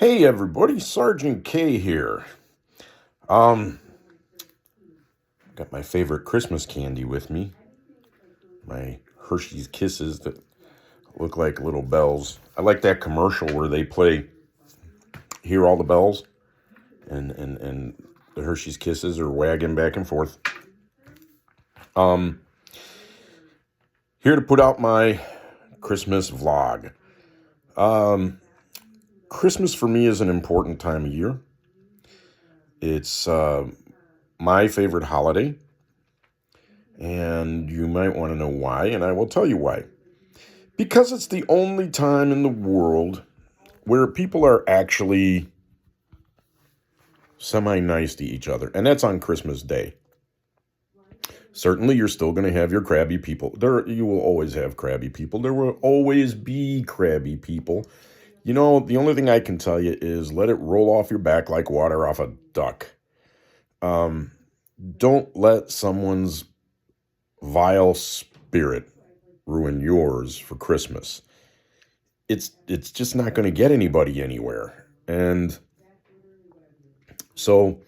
Hey everybody, Sergeant K here. Um, got my favorite Christmas candy with me. My Hershey's Kisses that look like little bells. I like that commercial where they play Hear All the Bells and the Hershey's Kisses are wagging back and forth. Um, Here to put out my Christmas vlog. Christmas for me is an important time of year. It's my favorite holiday. And you might want to know why, and I will tell you why. Because it's the only time in the world where people are actually semi-nice to each other, and that's on Christmas Day. Certainly, you're still going to have your crabby people. You will always have crabby people. There will always be crabby people. You know, the only thing I can tell you is let it roll off your back like water off a duck. Don't let someone's vile spirit ruin yours for Christmas. It's just not going to get anybody anywhere. And so,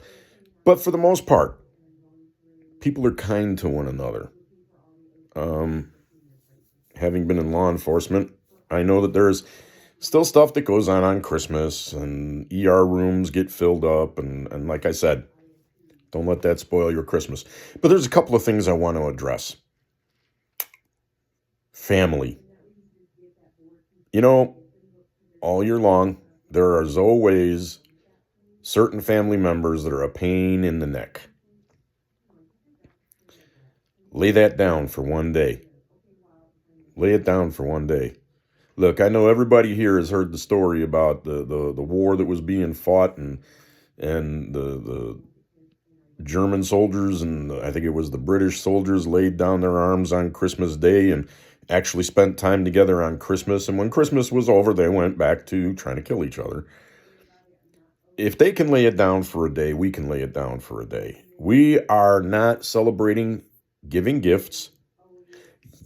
but for the most part, people are kind to one another. Having been in law enforcement, I know that there's still stuff that goes on Christmas, and ER rooms get filled up, and like I said, don't let that spoil your Christmas. But there's a couple of things I want to address. Family. You know, all year long, there are always certain family members that are a pain in the neck. Lay that down for one day. Lay it down for one day. Look, I know everybody here has heard the story about the war that was being fought and the German soldiers and I think it was the British soldiers laid down their arms on Christmas Day and actually spent time together on Christmas. And when Christmas was over, they went back to trying to kill each other. If they can lay it down for a day, we can lay it down for a day. We are not celebrating giving gifts.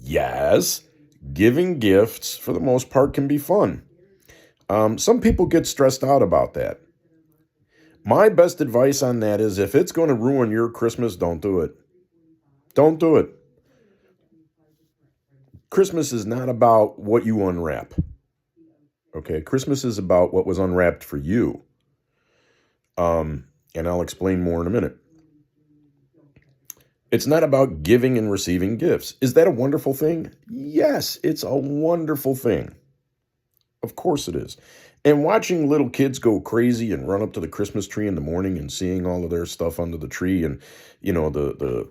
Yes, giving gifts for the most part can be fun. Some people get stressed out about that. My best advice on that is if it's going to ruin your Christmas, don't do it. Don't do it. Christmas is not about what you unwrap. Okay, Christmas is about what was unwrapped for you. And I'll explain more in a minute. It's not about giving and receiving gifts. Is that a wonderful thing? Yes, it's a wonderful thing. Of course it is. And watching little kids go crazy and run up to the Christmas tree in the morning and seeing all of their stuff under the tree and, you know, the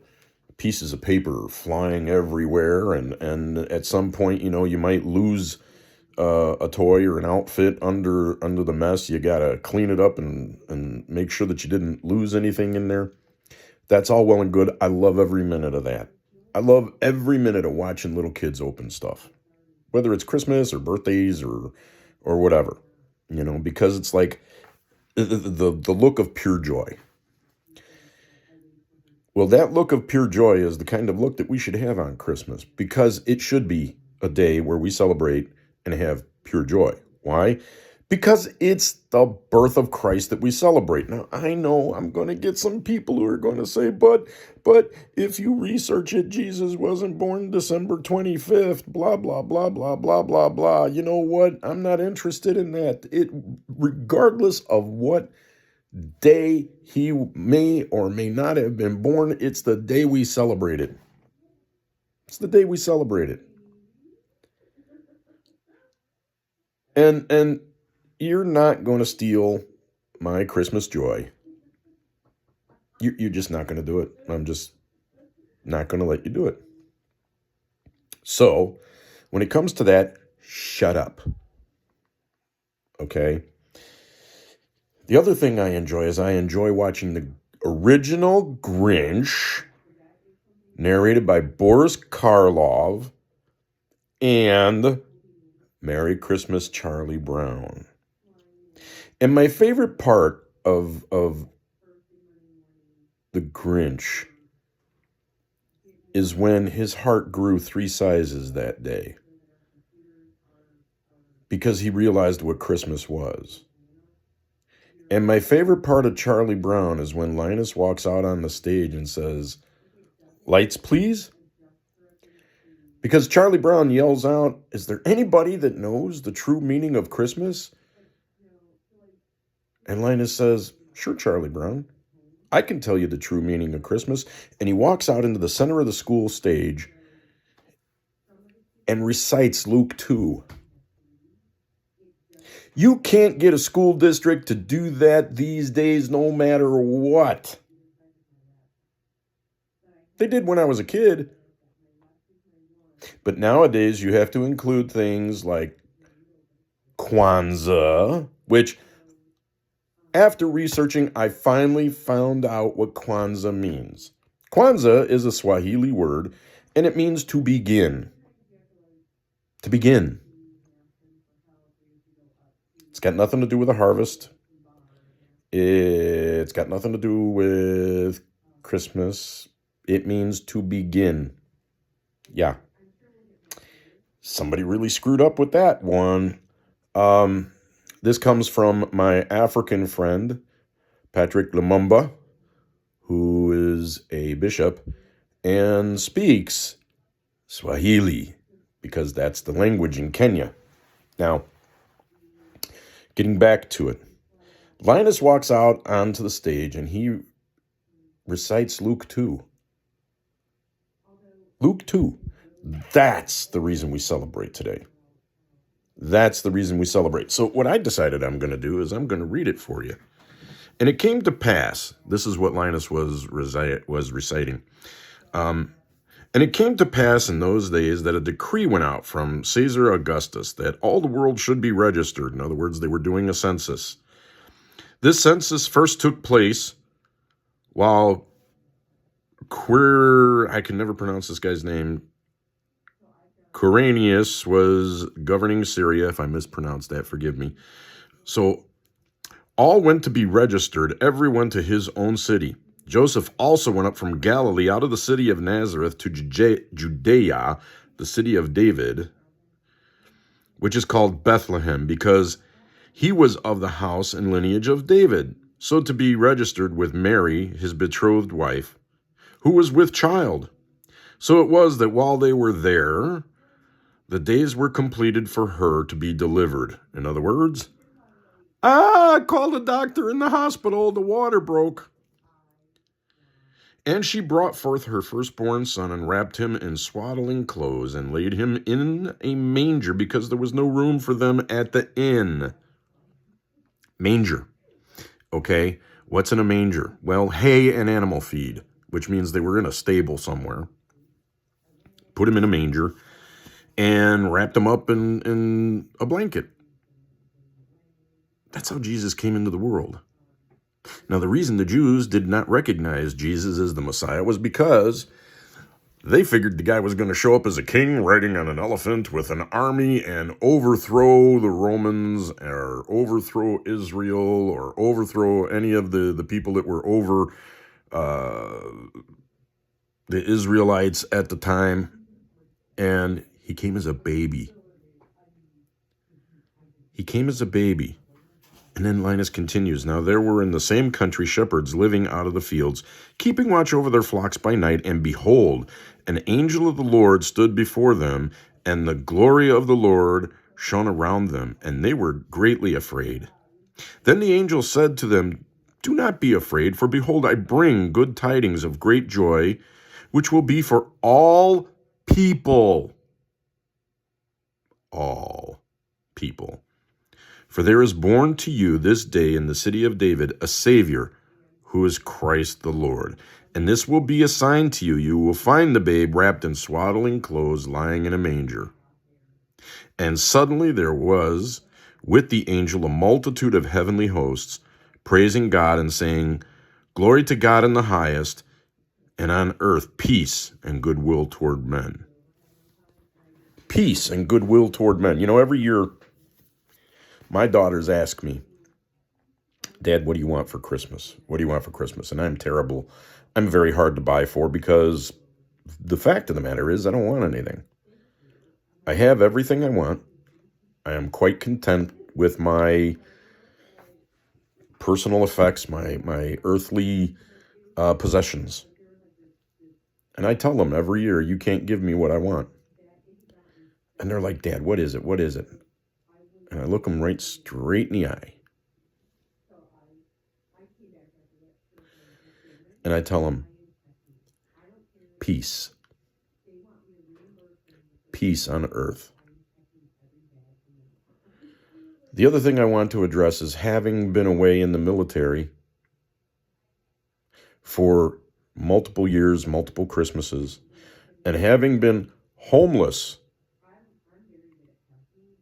pieces of paper flying everywhere. And at some point, you know, you might lose a toy or an outfit under the mess. You got to clean it up and make sure that you didn't lose anything in there. That's all well and good. I love every minute of that. I love every minute of watching little kids open stuff, whether it's Christmas or birthdays or whatever, you know, because it's like the look of pure joy. Well, that look of pure joy is the kind of look that we should have on Christmas because it should be a day where we celebrate and have pure joy. Why? Because it's the birth of Christ that we celebrate. Now, I know I'm going to get some people who are going to say, but if you research it, Jesus wasn't born December 25th, blah, blah, blah, blah, blah, blah, blah. You know what? I'm not interested in that. Regardless of what day he may or may not have been born, it's the day we celebrate it. It's the day we celebrate it. And you're not going to steal my Christmas joy. You're just not going to do it. I'm just not going to let you do it. So, when it comes to that, shut up. Okay? The other thing I enjoy is I enjoy watching the original Grinch, narrated by Boris Karloff, and Merry Christmas, Charlie Brown. And my favorite part of the Grinch is when his heart grew 3 sizes that day because he realized what Christmas was. And my favorite part of Charlie Brown is when Linus walks out on the stage and says, "Lights, please." Because Charlie Brown yells out, "Is there anybody that knows the true meaning of Christmas?" And Linus says, "Sure, Charlie Brown. I can tell you the true meaning of Christmas." And he walks out into the center of the school stage and recites Luke 2. You can't get a school district to do that these days no matter what. They did when I was a kid. But nowadays you have to include things like Kwanzaa, which after researching, I finally found out what Kwanzaa means. Kwanzaa is a Swahili word, and it means to begin. To begin. It's got nothing to do with a harvest. It's got nothing to do with Christmas. It means to begin. Yeah. Somebody really screwed up with that one. This comes from my African friend, Patrick Lumumba, who is a bishop and speaks Swahili, because that's the language in Kenya. Now, getting back to it, Linus walks out onto the stage and he recites Luke 2. Luke 2. That's the reason we celebrate today. That's the reason we celebrate. So what I decided I'm going to do is I'm going to read it for you. And it came to pass, this is what Linus was reciting. And it came to pass in those days that a decree went out from Caesar Augustus that all the world should be registered. In other words, they were doing a census. This census first took place while I can never pronounce this guy's name, Quirinius was governing Syria. If I mispronounced that, forgive me. So all went to be registered, everyone to his own city. Joseph also went up from Galilee out of the city of Nazareth to Judea, the city of David, which is called Bethlehem, because he was of the house and lineage of David, so to be registered with Mary, his betrothed wife, who was with child. So it was that while they were there, the days were completed for her to be delivered. In other words, I called a doctor in the hospital, the water broke. And she brought forth her firstborn son and wrapped him in swaddling clothes and laid him in a manger because there was no room for them at the inn. Manger. Okay, what's in a manger? Well, hay and animal feed, which means they were in a stable somewhere. Put him in a manger and wrapped him up in a blanket. That's how Jesus came into the world. Now, the reason the Jews did not recognize Jesus as the Messiah was because they figured the guy was going to show up as a king riding on an elephant with an army and overthrow the Romans or overthrow Israel or overthrow any of the people that were over the Israelites at the time. And he came as a baby. He came as a baby. And then Linus continues, now there were in the same country shepherds living out of the fields, keeping watch over their flocks by night, and behold, an angel of the Lord stood before them, and the glory of the Lord shone around them, and they were greatly afraid. Then the angel said to them, do not be afraid, for behold, I bring good tidings of great joy, which will be for all people. All people. For there is born to you this day in the city of David a Savior, who is Christ the Lord. And this will be a sign to you. You will find the babe wrapped in swaddling clothes, lying in a manger. And suddenly there was with the angel a multitude of heavenly hosts, praising God and saying, glory to God in the highest, and on earth peace and goodwill toward men. Peace and goodwill toward men. You know, every year, my daughters ask me, Dad, what do you want for Christmas? What do you want for Christmas? And I'm terrible. I'm very hard to buy for because the fact of the matter is I don't want anything. I have everything I want. I am quite content with my personal effects, my earthly possessions. And I tell them every year, you can't give me what I want. And they're like, Dad, what is it? What is it? And I look them right straight in the eye. And I tell them, peace. Peace on earth. The other thing I want to address is having been away in the military for multiple years, multiple Christmases, and having been homeless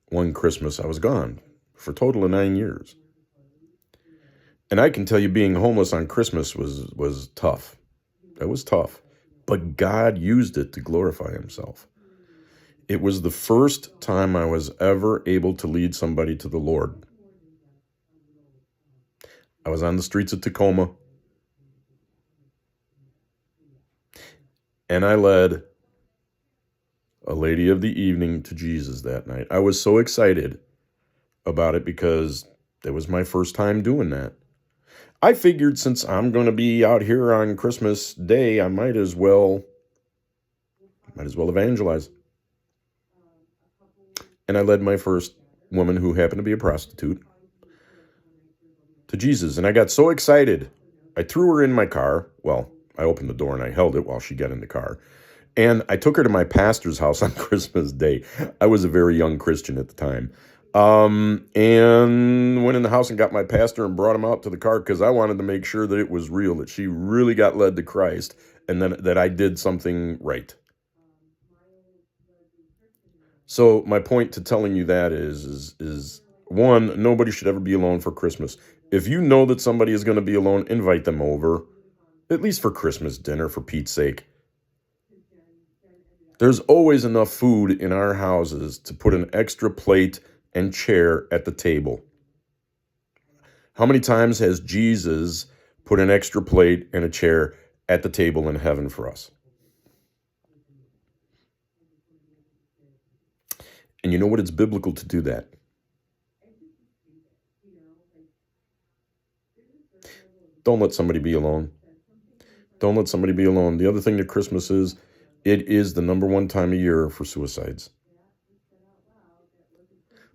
one Christmas, I was gone for a total of 9 years. And I can tell you being homeless on Christmas was tough. It was tough. But God used it to glorify himself. It was the first time I was ever able to lead somebody to the Lord. I was on the streets of Tacoma, and I led a lady of the evening to Jesus that night. I was so excited about it because it was my first time doing that. I figured since I'm going to be out here on Christmas Day, I might as well evangelize. And I led my first woman, who happened to be a prostitute, to Jesus. And I got so excited, I threw her in my car. Well, I opened the door and I held it while she got in the car. And I took her to my pastor's house on Christmas Day. I was a very young Christian at the time. And went in the house and got my pastor and brought him out to the car because I wanted to make sure that it was real, that she really got led to Christ, and then that I did something right. So my point to telling you that is one, nobody should ever be alone for Christmas. If you know that somebody is going to be alone, invite them over, at least for Christmas dinner, for Pete's sake. There's always enough food in our houses to put an extra plate and chair at the table. How many times has Jesus put an extra plate and a chair at the table in heaven for us? And you know what? It's biblical to do that. Don't let somebody be alone. Don't let somebody be alone. The other thing that Christmas is, it is the number one time of year for suicides.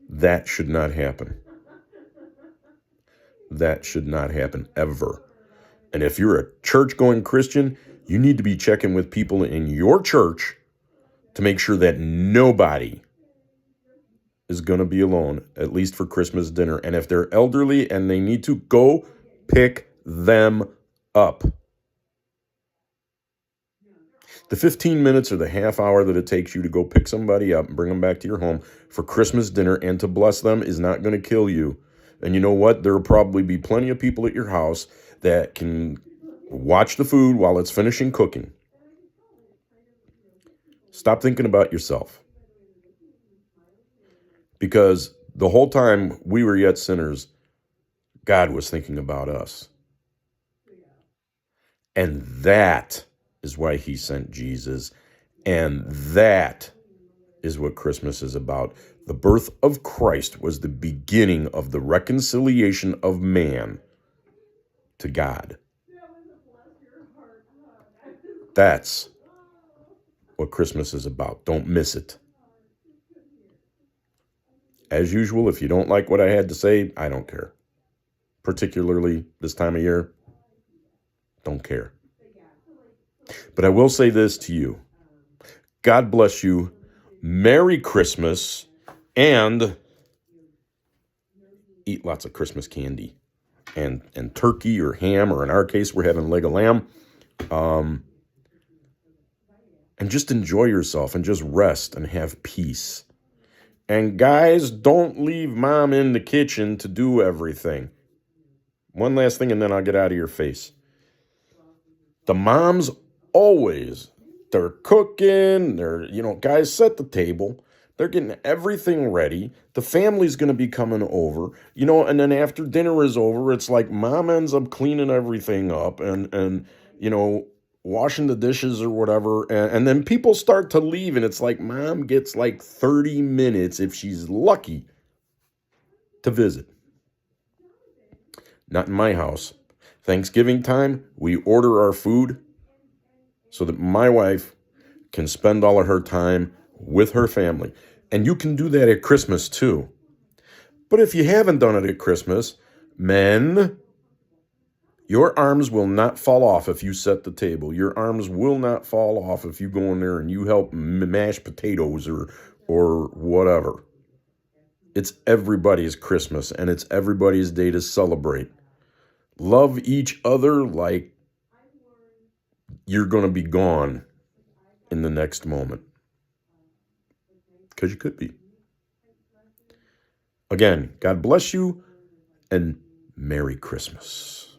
That should not happen. That should not happen ever. And if you're a church-going Christian, you need to be checking with people in your church to make sure that nobody is going to be alone, at least for Christmas dinner. And if they're elderly and they need to, go pick them up. The 15 minutes or the half hour that it takes you to go pick somebody up and bring them back to your home for Christmas dinner and to bless them is not going to kill you. And you know what? There will probably be plenty of people at your house that can watch the food while it's finishing cooking. Stop thinking about yourself. Because the whole time we were yet sinners, God was thinking about us. And that is why he sent Jesus. And that is what Christmas is about. The birth of Christ was the beginning of the reconciliation of man to God. That's what Christmas is about. Don't miss it. As usual, if you don't like what I had to say, I don't care. Particularly this time of year, don't care. But I will say this to you. God bless you. Merry Christmas. And eat lots of Christmas candy. And turkey or ham, or in our case, we're having leg of lamb. And just enjoy yourself and just rest and have peace. And guys, don't leave mom in the kitchen to do everything. One last thing, and then I'll get out of your face. The moms always, they're cooking, guys, set the table. They're getting everything ready. The family's going to be coming over, and then after dinner is over, it's like mom ends up cleaning everything up and washing the dishes or whatever. And then people start to leave, and it's like mom gets like 30 minutes, if she's lucky, to visit. Not in my house. Thanksgiving time, we order our food so that my wife can spend all of her time with her family. And you can do that at Christmas too. But if you haven't done it at Christmas, men, your arms will not fall off if you set the table. Your arms will not fall off if you go in there and you help mash potatoes or whatever. It's everybody's Christmas and it's everybody's day to celebrate. Love each other like you're going to be gone in the next moment. Because you could be. Again, God bless you and Merry Christmas.